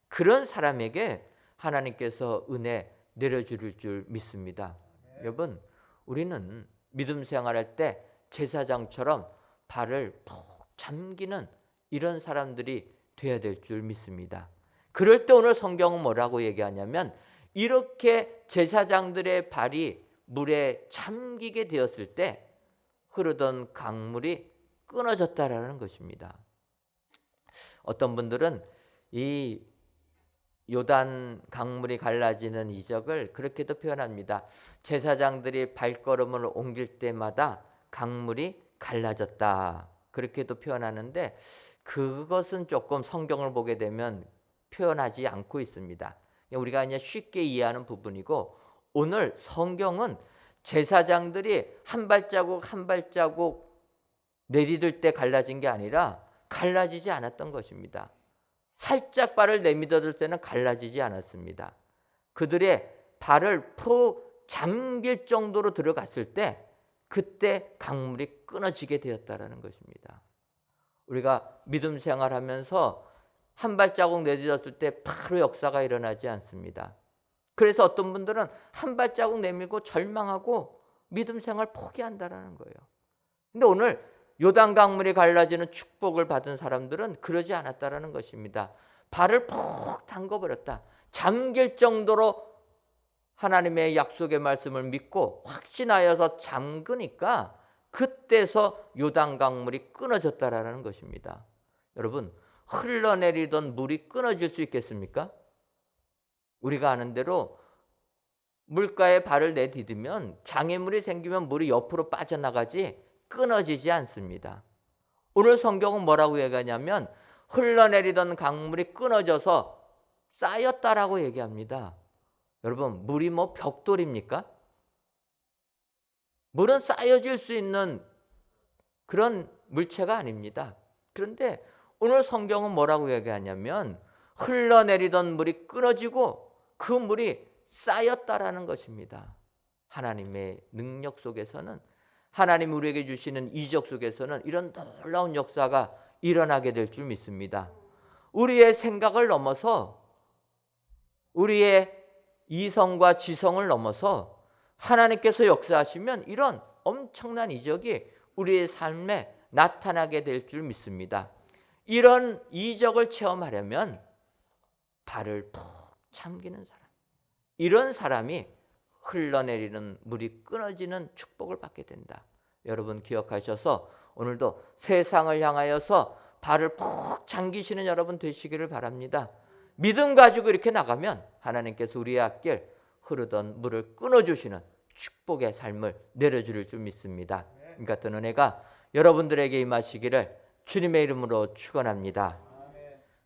S4: 그런 사람에게 하나님께서 은혜 내려줄 줄 믿습니다. 여러분, 우리는 믿음 생활할 때 제사장처럼 발을 푹 잠기는 이런 사람들이 되어야 될 줄 믿습니다. 그럴 때 오늘 성경은 뭐라고 얘기하냐면, 이렇게 제사장들의 발이 물에 잠기게 되었을 때 흐르던 강물이 끊어졌다라는 것입니다. 어떤 분들은 이 요단 강물이 갈라지는 이적을 그렇게도 표현합니다. 제사장들이 발걸음을 옮길 때마다 강물이 갈라졌다, 그렇게도 표현하는데, 그것은 조금 성경을 보게 되면 표현하지 않고 있습니다. 우리가 그냥 쉽게 이해하는 부분이고, 오늘 성경은 제사장들이 한 발자국 한 발자국 내디딜 때 갈라진 게 아니라 갈라지지 않았던 것입니다. 살짝 발을 내밀어둘 때는 갈라지지 않았습니다. 그들의 발을 푹 잠길 정도로 들어갔을 때 그때 강물이 끊어지게 되었다라는 것입니다. 우리가 믿음 생활하면서 한 발자국 내딛었을 때 바로 역사가 일어나지 않습니다. 그래서 어떤 분들은 한 발자국 내밀고 절망하고 믿음 생활 포기한다라는 거예요. 근데 오늘 요단 강물이 갈라지는 축복을 받은 사람들은 그러지 않았다라는 것입니다. 발을 푹 담궈버렸다. 잠길 정도로 하나님의 약속의 말씀을 믿고 확신하여서 잠그니까 그때서 요단 강물이 끊어졌다라는 것입니다. 여러분, 흘러내리던 물이 끊어질 수 있겠습니까? 우리가 아는 대로 물가에 발을 내디디면 장애물이 생기면 물이 옆으로 빠져나가지 끊어지지 않습니다. 오늘 성경은 뭐라고 얘기하냐면, 흘러내리던 강물이 끊어져서 쌓였다라고 얘기합니다. 여러분, 물이 뭐 벽돌입니까? 물은 쌓여질 수 있는 그런 물체가 아닙니다. 그런데 오늘 성경은 뭐라고 얘기하냐면, 흘러내리던 물이 끊어지고 그 물이 쌓였다라는 것입니다. 하나님의 능력 속에서는, 하나님 우리에게 주시는 이적 속에서는 이런 놀라운 역사가 일어나게 될 줄 믿습니다. 우리의 생각을 넘어서, 우리의 이성과 지성을 넘어서 하나님께서 역사하시면 이런 엄청난 이적이 우리의 삶에 나타나게 될 줄 믿습니다. 이런 이적을 체험하려면 발을 푹 잠기는 사람, 이런 사람이 흘러내리는 물이 끊어지는 축복을 받게 된다. 여러분 기억하셔서 오늘도 세상을 향하여서 발을 푹 잠기시는 여러분 되시기를 바랍니다. 믿음 가지고 이렇게 나가면 하나님께서 우리의 앞길 흐르던 물을 끊어주시는 축복의 삶을 내려줄 줄 믿습니다. 이 같은 은혜가 여러분들에게 임하시기를 주님의 이름으로 축원합니다.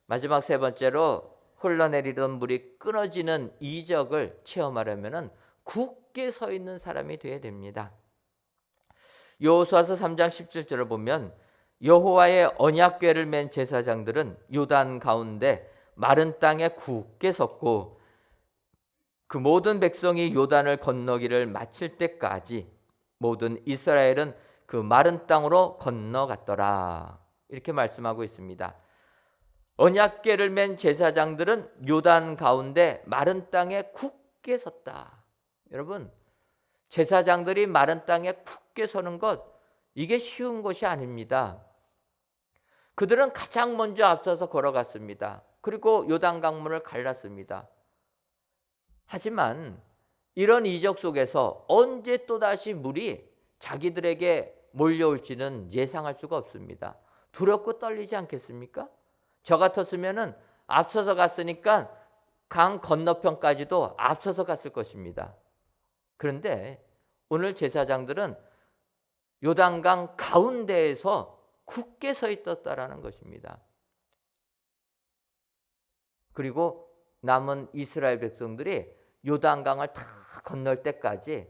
S4: 마지막 세 번째로, 흘러내리던 물이 끊어지는 이적을 체험하려면 굳게 서 있는 사람이 되어야 됩니다. 여호수아서 3장 17절을 보면, 여호와의 언약궤를 맨 제사장들은 요단 가운데 마른 땅에 굳게 섰고 그 모든 백성이 요단을 건너기를 마칠 때까지 모든 이스라엘은 그 마른 땅으로 건너갔더라. 이렇게 말씀하고 있습니다. 언약궤를 맨 제사장들은 요단 가운데 마른 땅에 굳게 섰다. 여러분, 제사장들이 마른 땅에 굳게 서는 것, 이게 쉬운 것이 아닙니다. 그들은 가장 먼저 앞서서 걸어갔습니다. 그리고 요단 강물을 갈랐습니다. 하지만 이런 이적 속에서 언제 또다시 물이 자기들에게 몰려올지는 예상할 수가 없습니다. 두렵고 떨리지 않겠습니까? 저 같았으면 앞서서 갔으니까 강 건너편까지도 앞서서 갔을 것입니다. 그런데 오늘 제사장들은 요단강 가운데에서 굳게 서 있었다라는 것입니다. 그리고 남은 이스라엘 백성들이 요단강을 다 건널 때까지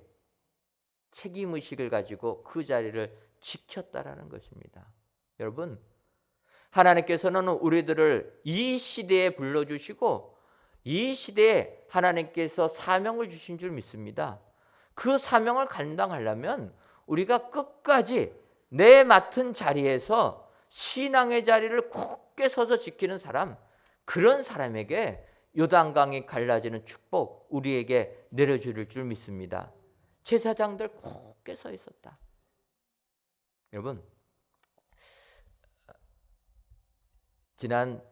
S4: 책임의식을 가지고 그 자리를 지켰다라는 것입니다. 여러분, 하나님께서는 우리들을 이 시대에 불러주시고 이 시대에 하나님께서 사명을 주신 줄 믿습니다. 그 사명을 감당하려면 우리가 끝까지 내 맡은 자리에서 신앙의 자리를 굳게 서서 지키는 사람, 그런 사람에게 요단강이 갈라지는 축복 우리에게 내려줄 줄 믿습니다. 제사장들 굳게 서 있었다. 여러분, 지난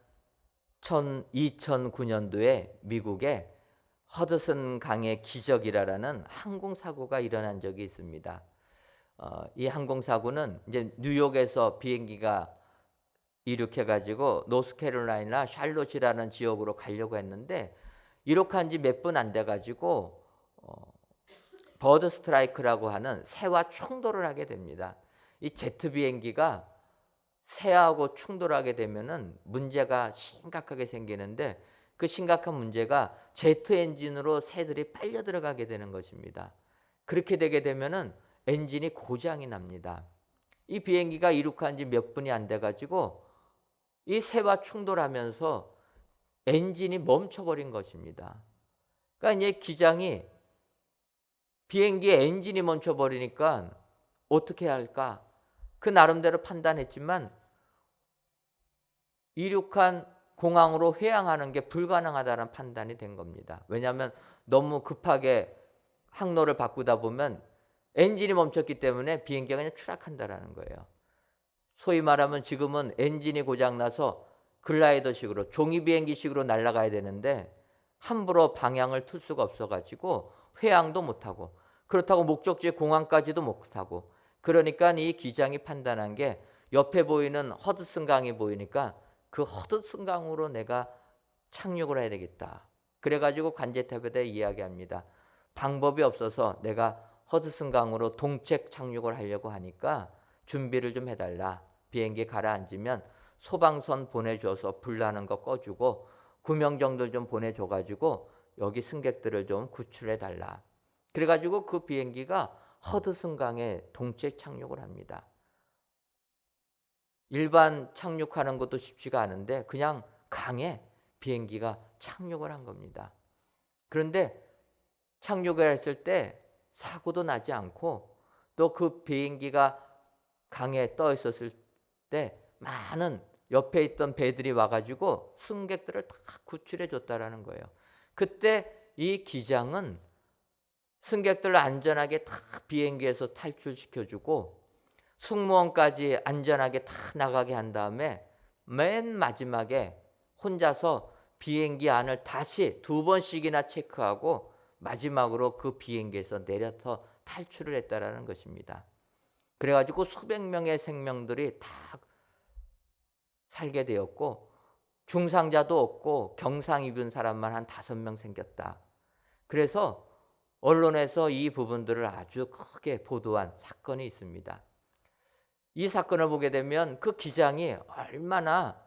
S4: 2009년도에 미국에 허드슨 강의 기적이라는 항공사고가 일어난 적이 있습니다. 이 항공사고는 이제 뉴욕에서 비행기가 이륙해가지고 노스캐롤라이나 샬롯이라는 지역으로 가려고 했는데 이륙한 지 몇 분 안 돼가지고 버드 스트라이크라고 하는 새와 충돌을 하게 됩니다. 이 제트 비행기가 새하고 충돌하게 되면은 문제가 심각하게 생기는데 그 심각한 문제가 제트 엔진으로 새들이 빨려 들어가게 되는 것입니다. 그렇게 되게 되면은 엔진이 고장이 납니다. 이 비행기가 이륙한 지 몇 분이 안 돼가지고 이 새와 충돌하면서 엔진이 멈춰버린 것입니다. 그러니까 이제 기장이 비행기의 엔진이 멈춰버리니까 어떻게 할까? 그 나름대로 판단했지만 이륙한 공항으로 회항하는 게 불가능하다는 판단이 된 겁니다. 왜냐하면 너무 급하게 항로를 바꾸다 보면 엔진이 멈췄기 때문에 비행기가 그냥 추락한다는 거예요. 소위 말하면 지금은 엔진이 고장나서 글라이더식으로 종이 비행기식으로 날아가야 되는데 함부로 방향을 틀 수가 없어가지고 회항도 못하고 그렇다고 목적지 공항까지도 못하고 그러니까 이 기장이 판단한 게 옆에 보이는 허드슨 강이 보이니까 그 허드슨 강으로 내가 착륙을 해야 되겠다. 그래가지고 관제탑에다 이야기합니다. 방법이 없어서 내가 허드슨 강으로 동책 착륙을 하려고 하니까 준비를 좀 해달라. 비행기 가라앉으면 소방선 보내줘서 불나는 거 꺼주고 구명정들 좀 보내줘가지고 여기 승객들을 좀 구출해달라. 그래가지고 그 비행기가 허드슨 강에 동책 착륙을 합니다. 일반 착륙하는 것도 쉽지가 않은데 그냥 강에 비행기가 착륙을 한 겁니다. 그런데 착륙을 했을 때 사고도 나지 않고 또 그 비행기가 강에 떠 있었을 때 많은 옆에 있던 배들이 와가지고 승객들을 다 구출해 줬다라는 거예요. 그때 이 기장은 승객들을 안전하게 다 비행기에서 탈출시켜주고 승무원까지 안전하게 다 나가게 한 다음에 맨 마지막에 혼자서 비행기 안을 다시 2번씩이나 체크하고 마지막으로 그 비행기에서 내려서 탈출을 했다라는 것입니다. 그래가지고 수백 명의 생명들이 다 살게 되었고 중상자도 없고 경상 입은 사람만 한 5명 생겼다. 그래서 언론에서 이 부분들을 아주 크게 보도한 사건이 있습니다. 이 사건을 보게 되면 그 기장이 얼마나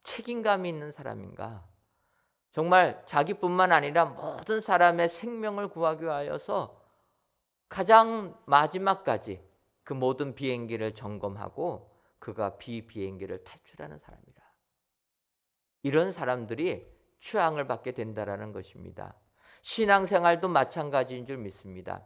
S4: 책임감이 있는 사람인가. 정말 자기뿐만 아니라 모든 사람의 생명을 구하기 위하여서 가장 마지막까지 그 모든 비행기를 점검하고 그가 비행기를 탈출하는 사람이라. 이런 사람들이 추앙을 받게 된다라는 것입니다. 신앙생활도 마찬가지인 줄 믿습니다.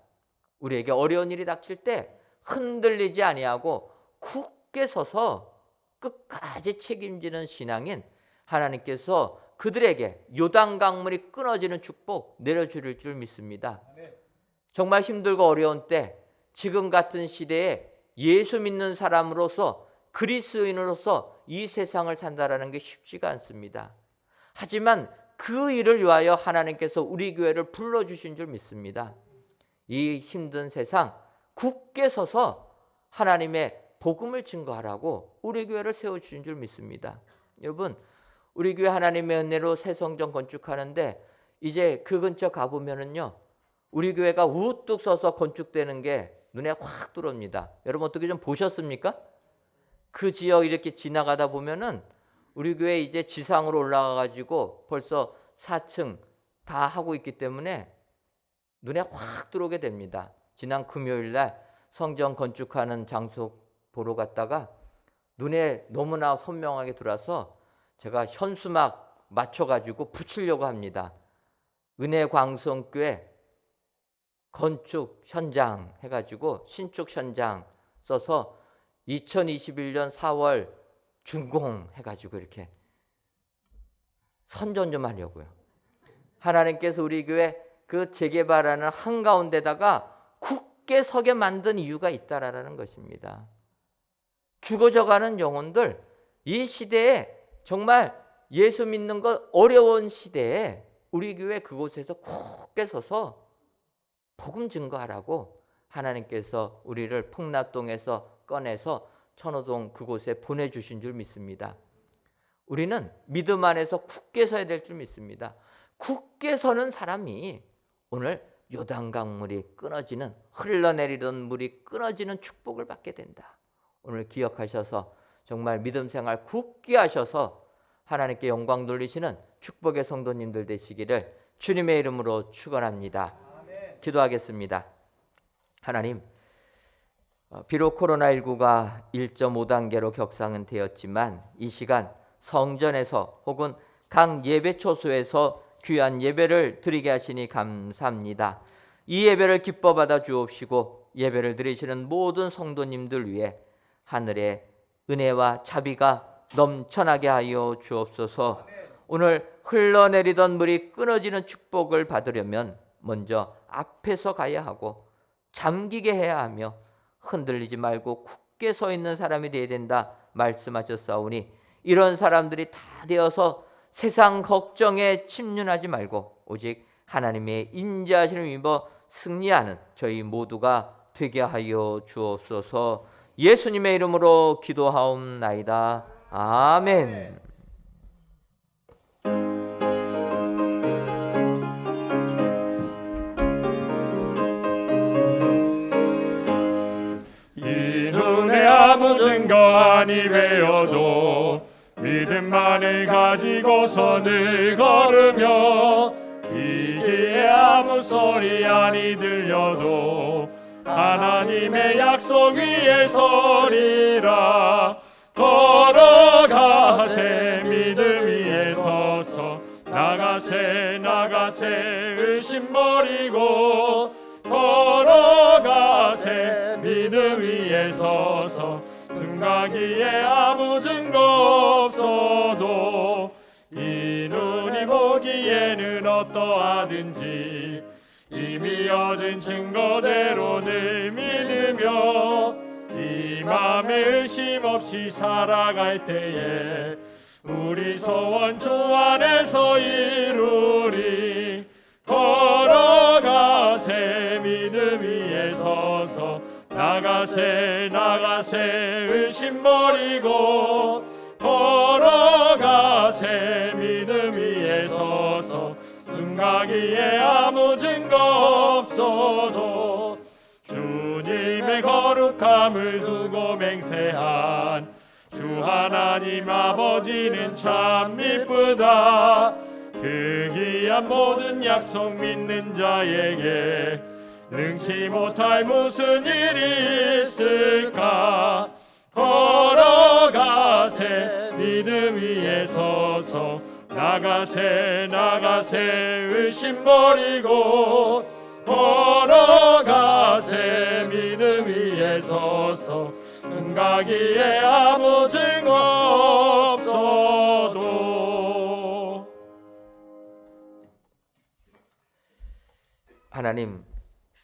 S4: 우리에게 어려운 일이 닥칠 때 흔들리지 아니하고 굳게 서서 끝까지 책임지는 신앙인 하나님께서 그들에게 요단 강물이 끊어지는 축복 내려줄 줄 믿습니다. 정말 힘들고 어려운 때 지금 같은 시대에 예수 믿는 사람으로서 그리스도인으로서 이 세상을 산다라는 게 쉽지가 않습니다. 하지만 그 일을 위하여 하나님께서 우리 교회를 불러주신 줄 믿습니다. 이 힘든 세상 굳게 서서 하나님의 복음을 증거하라고 우리 교회를 세워주신 줄 믿습니다. 여러분, 우리 교회 하나님의 은혜로 새 성전 건축하는데 이제 그 근처 가보면은요, 우리 교회가 우뚝 서서 건축되는 게 눈에 확 들어옵니다. 여러분 어떻게 좀 보셨습니까? 그 지역 이렇게 지나가다 보면은 우리 교회 이제 지상으로 올라가 가지고 벌써 4층 다 하고 있기 때문에 눈에 확 들어오게 됩니다. 지난 금요일 날 성전 건축하는 장소 보러 갔다가 눈에 너무나 선명하게 들어와서 제가 현수막 맞춰가지고 붙이려고 합니다. 은혜광성교회 건축 현장 해가지고 신축 현장 써서 2021년 4월 준공 해가지고 이렇게 선전 좀 하려고요. 하나님께서 우리 교회 그 재개발하는 한가운데다가 굳게 서게 만든 이유가 있다라는 것입니다. 죽어져가는 영혼들, 이 시대에 정말 예수 믿는 것 어려운 시대에 우리 교회 그곳에서 굳게 서서 복음 증거하라고 하나님께서 우리를 풍납동에서 꺼내서 천호동 그곳에 보내주신 줄 믿습니다. 우리는 믿음 안에서 굳게 서야 될 줄 믿습니다. 굳게 서는 사람이 오늘 요단강물이 끊어지는, 흘러내리던 물이 끊어지는 축복을 받게 된다. 오늘 기억하셔서 정말 믿음 생활 굳게 하셔서 하나님께 영광 돌리시는 축복의 성도님들 되시기를 주님의 이름으로 축원합니다. 기도하겠습니다. 하나님, 비록 코로나19가 1.5단계로 격상은 되었지만 이 시간 성전에서 혹은 각 예배 초소에서 귀한 예배를 드리게 하시니 감사합니다. 이 예배를 기뻐 받아 주옵시고 예배를 드리시는 모든 성도님들 위해 하늘의 은혜와 자비가 넘쳐나게 하여 주옵소서. 오늘 흘러내리던 물이 끊어지는 축복을 받으려면 먼저 앞에서 가야 하고 잠기게 해야 하며 흔들리지 말고 굳게 서 있는 사람이 되어야 된다 말씀하셨사오니 이런 사람들이 다 되어서 세상 걱정에 침륜하지 말고 오직 하나님의 인자하심을 입어 승리하는 저희 모두가 되게 하여 주옵소서. 예수님의 이름으로 기도하옵나이다. 아멘.
S2: 이 눈에 아무 증거 아니 배워도 믿음만을 가지고서 늘 걸으며 이 귀에 아무 소리 아니 들려도 하나님의 약속 위에 서리라. 걸어가세 믿음 위에 서서 나가세 의심 버리고 걸어가세 믿음 위에 서서 눈 가기에 아무 증거 없어도 이 눈이 보기에는 어떠하든지 이미 얻은 증거대로 늘 믿으며 이 맘에 의심 없이 살아갈 때에 우리 소원 주 안에서 이루리. 걸어가세 믿음 위에 서서 나가세 의심 버리고 걸어가세 믿음 위에 서서 눈 가기에 아무 증거 없어도 주님의 거룩함을 두고 맹세한 주 하나님 아버지는 참 미쁘다. 그 귀한 모든 약속 믿는 자에게 능치 못할 무슨 일이 있을까. 걸어가세 믿음 위에 서서 나가세 의심 버리고 걸어가세 믿음 위에 서서 눈 가기에 아무 증거 없어도.
S4: 하나님,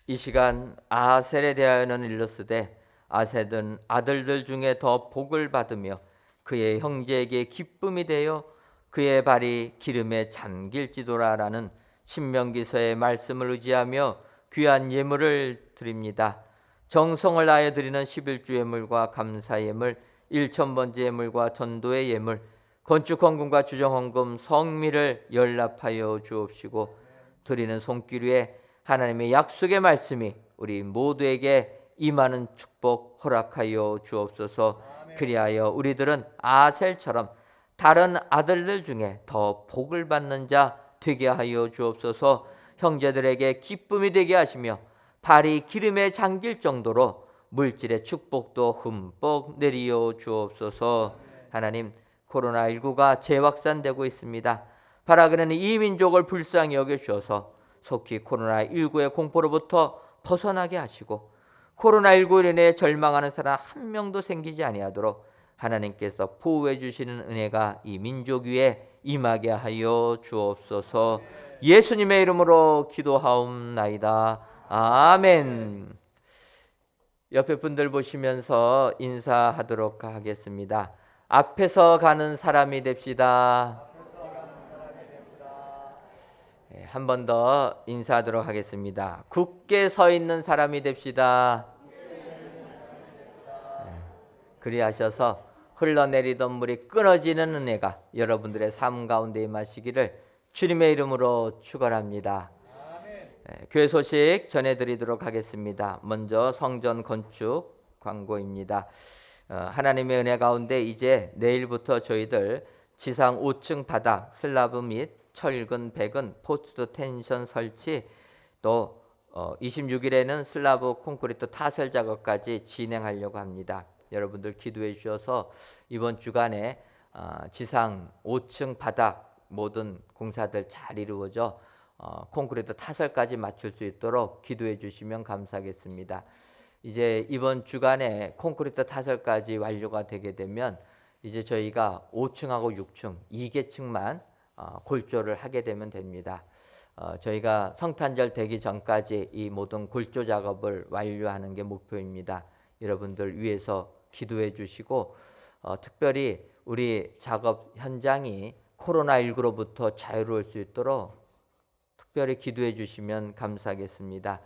S4: 이 시간 아셀에 대하여는 일렀으되 아셀은 아들들 중에 더 복을 받으며 그의 형제에게 기쁨이 되어 그의 발이 기름에 잠길지도라라는 신명기서의 말씀을 의지하며 귀한 예물을 드립니다. 정성을 다하여 드리는 11주 예물과 감사 예물, 1,000번째 예물과 전도의 예물, 건축 헌금과 주정 헌금, 성미를 연락하여 주옵시고 드리는 손길 위에 하나님의 약속의 말씀이 우리 모두에게 임하는 축복 허락하여 주옵소서. 그리하여 우리들은 아셀처럼 다른 아들들 중에 더 복을 받는 자 되게 하여 주옵소서. 형제들에게 기쁨이 되게 하시며 발이 기름에 잠길 정도로 물질의 축복도 흠뻑 내리어 주옵소서. 하나님, 코로나19가 재확산되고 있습니다. 바라기는 이 민족을 불쌍히 여겨 주셔서 속히 코로나19의 공포로부터 벗어나게 하시고 코로나19로 인해 절망하는 사람 한 명도 생기지 아니하도록 하나님께서 보호해 주시는 은혜가 이 민족 위에 임하게 하여 주옵소서. 예수님의 이름으로 기도하옵나이다. 아멘. 옆에 분들 보시면서 인사하도록 하겠습니다. 앞에서 가는 사람이 됩시다. 한 번 더 인사하도록 하겠습니다. 굳게 서 있는 사람이 됩시다. 그리하셔서 흘러내리던 물이 끊어지는 은혜가 여러분들의 삶 가운데 임하시기를 주님의 이름으로 축원합니다. 교회 소식 전해드리도록 하겠습니다. 먼저 성전 건축 광고입니다. 하나님의 은혜 가운데 이제 내일부터 저희들 지상 5층 바닥 슬라브 및 철근, 백은, 포스트 텐션 설치, 또 26일에는 슬라브 콘크리트 타설 작업까지 진행하려고 합니다. 여러분들 기도해 주셔서 이번 주간에 지상 5층 바닥 모든 공사들 잘 이루어져 콘크리트 타설까지 마칠 수 있도록 기도해 주시면 감사하겠습니다. 이제 이번 주간에 콘크리트 타설까지 완료가 되게 되면 이제 저희가 5층하고 6층 2계층만 골조를 하게 되면 됩니다. 저희가 성탄절 되기 전까지 이 모든 골조 작업을 완료하는 게 목표입니다. 여러분들 위해서 기도해 주시고 특별히 우리 작업 현장이 코로나19로부터 자유로울 수 있도록 특별히 기도해 주시면 감사하겠습니다.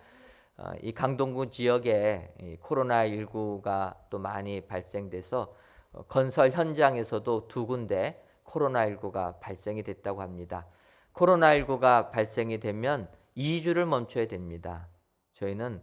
S4: 이 강동구 지역에 이 코로나19가 또 많이 발생돼서 건설 현장에서도 2군데 코로나19가 발생이 됐다고 합니다. 코로나19가 발생이 되면 2주를 멈춰야 됩니다. 저희는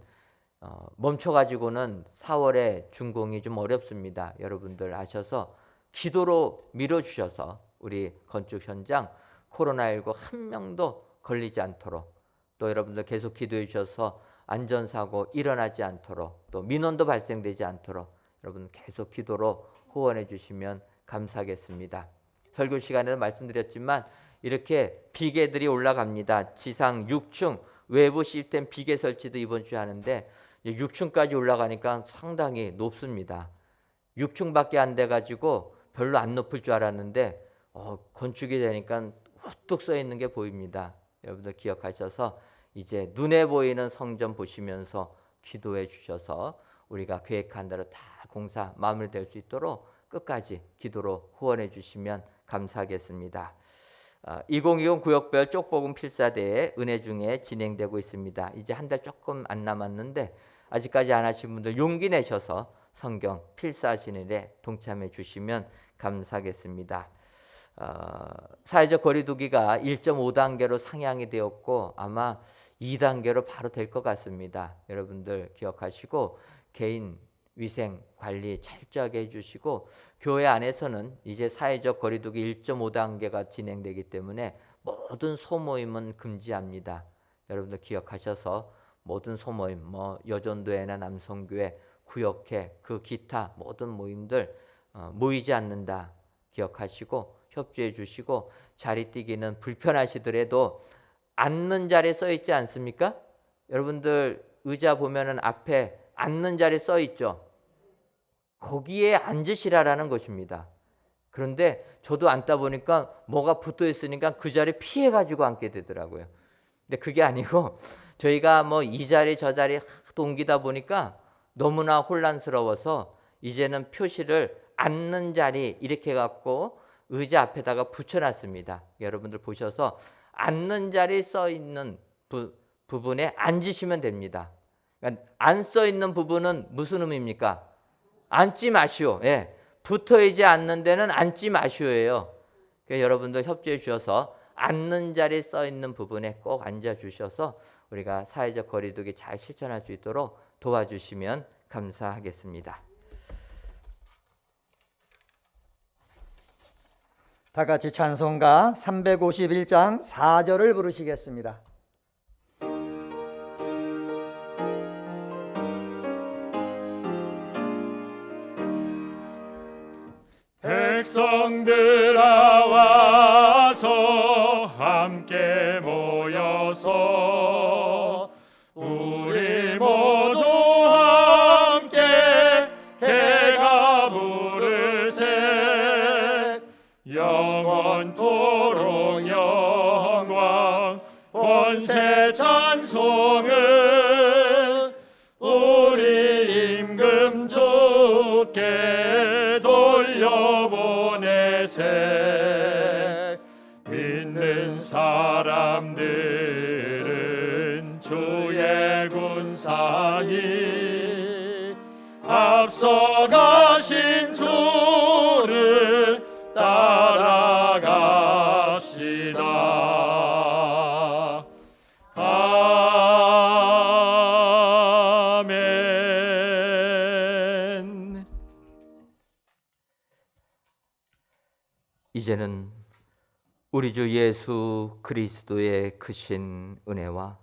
S4: 멈춰가지고는 4월에 준공이 좀 어렵습니다. 여러분들 아셔서 기도로 밀어주셔서 우리 건축 현장 코로나19 한 명도 걸리지 않도록, 또 여러분들 계속 기도해 주셔서 안전사고 일어나지 않도록, 또 민원도 발생되지 않도록 여러분 계속 기도로 후원해 주시면 감사하겠습니다. 설교 시간에도 말씀드렸지만 이렇게 비계들이 올라갑니다. 지상 6층 외부 시스템 비계 설치도 이번 주에 하는데 6층까지 올라가니까 상당히 높습니다. 6층밖에 안 돼가지고 별로 안 높을 줄 알았는데 건축이 되니까 후뚝 써 있는 게 보입니다. 여러분들 기억하셔서 이제 눈에 보이는 성전 보시면서 기도해 주셔서 우리가 계획한 대로 다 공사 마무리될 수 있도록 끝까지 기도로 후원해 주시면 감사하겠습니다. 2020 구역별 쪽복음 필사대회 은혜 중에 진행되고 있습니다. 이제 한 달 조금 안 남았는데 아직까지 안 하신 분들 용기 내셔서 성경 필사하시는 일에 동참해 주시면 감사하겠습니다. 사회적 거리두기가 1.5단계로 상향이 되었고 아마 2단계로 바로 될 것 같습니다. 여러분들 기억하시고 개인 위생 관리 철저하게 해주시고 교회 안에서는 이제 사회적 거리두기 1.5단계가 진행되기 때문에 모든 소모임은 금지합니다. 여러분들 기억하셔서 모든 소모임, 여전도회나 남성교회, 구역회, 그 기타 모든 모임들 모이지 않는다 기억하시고 협조해 주시고 자리 뛰기는 불편하시더라도 앉는 자리에 써 있지 않습니까? 여러분들 의자 보면은 앞에 앉는 자리 써 있죠. 거기에 앉으시라라는 것입니다. 그런데 저도 앉다 보니까 뭐가 붙어 있으니까 그 자리 피해 가지고 앉게 되더라고요. 근데 그게 아니고 저희가 이 자리 저 자리 옮기다 보니까 너무나 혼란스러워서 이제는 표시를 앉는 자리 이렇게 갖고 의자 앞에다가 붙여놨습니다. 여러분들 보셔서 앉는 자리 써 있는 부분에 앉으시면 됩니다. 그러니까 안 써 있는 부분은 무슨 의미입니까? 앉지 마시오. 예. 붙어있지 않는 데는 앉지 마시오예요. 그러니까 여러분들 협조해 주셔서 앉는 자리 써 있는 부분에 꼭 앉아 주셔서 우리가 사회적 거리두기 잘 실천할 수 있도록 도와주시면 감사하겠습니다.
S1: 다 같이 찬송가 351장 4절을 부르시겠습니다.
S2: 영원토록 영광 권세 찬송을 우리 임금 주께 돌려보내세. 믿는 사람들은 주의 군사니 앞서가신 주를 따라갑시다. 아멘.
S4: 이제는 우리 주 예수 그리스도의 크신 은혜와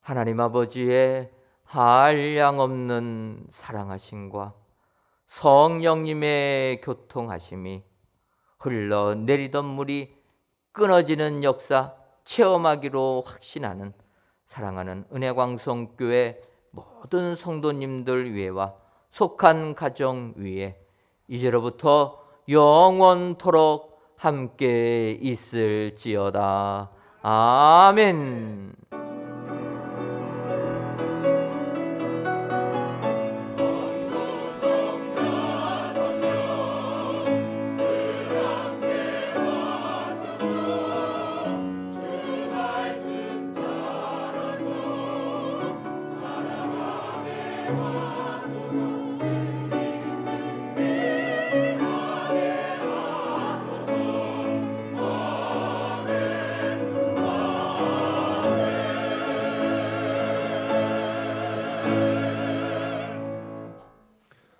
S4: 하나님 아버지의 한량없는 사랑하심과 성령님의 교통하심이 흘러내리던 물이 끊어지는 역사 체험하기로 확신하는 사랑하는 은혜광성교회 모든 성도님들 위에와 속한 가정 위에 이제로부터 영원토록 함께 있을지어다. 아멘.